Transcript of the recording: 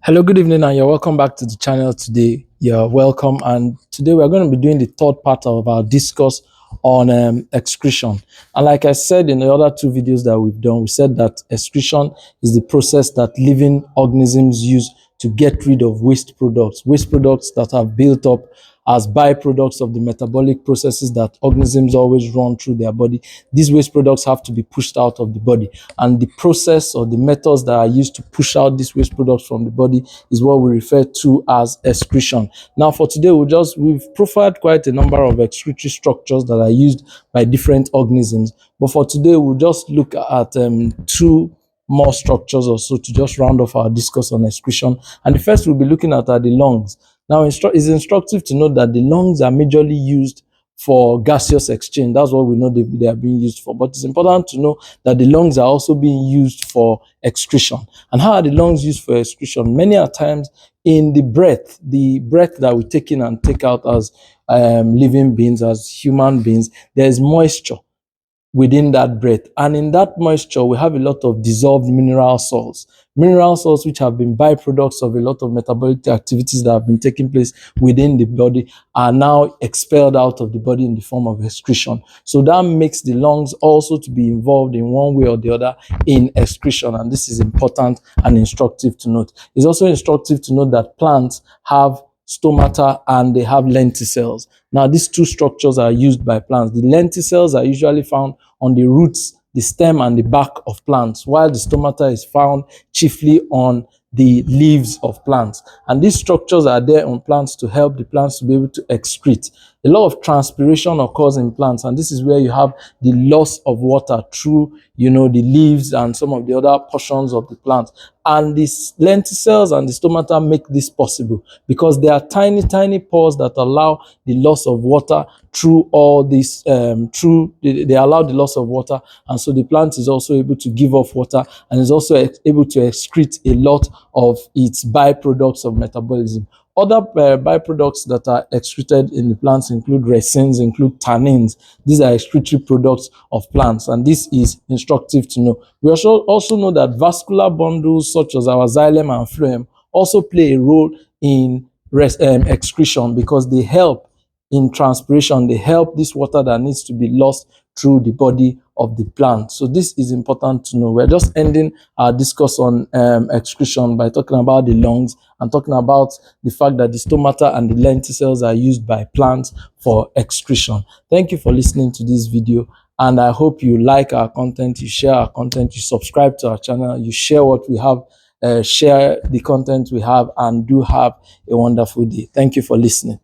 Hello, good evening, and you're welcome back to the channel today. You're welcome, and today we're going to be doing the third part of our discourse on excretion. And like I said in the other two videos that we've done, we said that excretion is the process that living organisms use to get rid of waste products that have built up as byproducts of the metabolic processes that organisms always run through their body. These waste products have to be pushed out of the body, and the process or the methods that are used to push out these waste products from the body is what we refer to as excretion. Now for today, we've profiled quite a number of excretory structures that are used by different organisms, but for today we'll just look at two more structures or so to just round off our discourse on excretion. And the first we'll be looking at are the lungs. Now, it's instructive to note that the lungs are majorly used for gaseous exchange. That's what we know they are being used for. But it's important to know that the lungs are also being used for excretion. And how are the lungs used for excretion? Many a times in the breath that we take in and take out as living beings, as human beings, there is moisture within that breath. And in that moisture, we have a lot of dissolved mineral salts. Mineral salts, which have been byproducts of a lot of metabolic activities that have been taking place within the body, are now expelled out of the body in the form of excretion. So that makes the lungs also to be involved in one way or the other in excretion. And this is important and instructive to note. It's also instructive to note that plants have stomata and they have lenticels. Now, these two structures are used by plants. The lenticels are usually found on the roots, the stem, and the bark of plants, while the stomata is found chiefly on the leaves of plants. And these structures are there on plants to help the plants to be able to excrete. A lot of transpiration occurs in plants, and this is where you have the loss of water through, the leaves and some of the other portions of the plant. And these lenticels and the stomata make this possible because they are tiny, tiny pores that allow the loss of water through all this, they allow the loss of water. And so the plant is also able to give off water and is also able to excrete a lot of its byproducts of metabolism. Other byproducts that are excreted in the plants include resins, include tannins. These are excretory products of plants, and this is instructive to know. We also know that vascular bundles such as our xylem and phloem also play a role in excretion because they help in transpiration. They help this water that needs to be lost through the body of the plant. So this is important to know. We're just ending our discourse on excretion by talking about the lungs and talking about the fact that the stomata and the lenticels are used by plants for excretion. Thank you for listening to this video, and I hope you like our content, you share our content, you subscribe to our channel, you share what we have, share the content we have, and do have a wonderful day. Thank you for listening.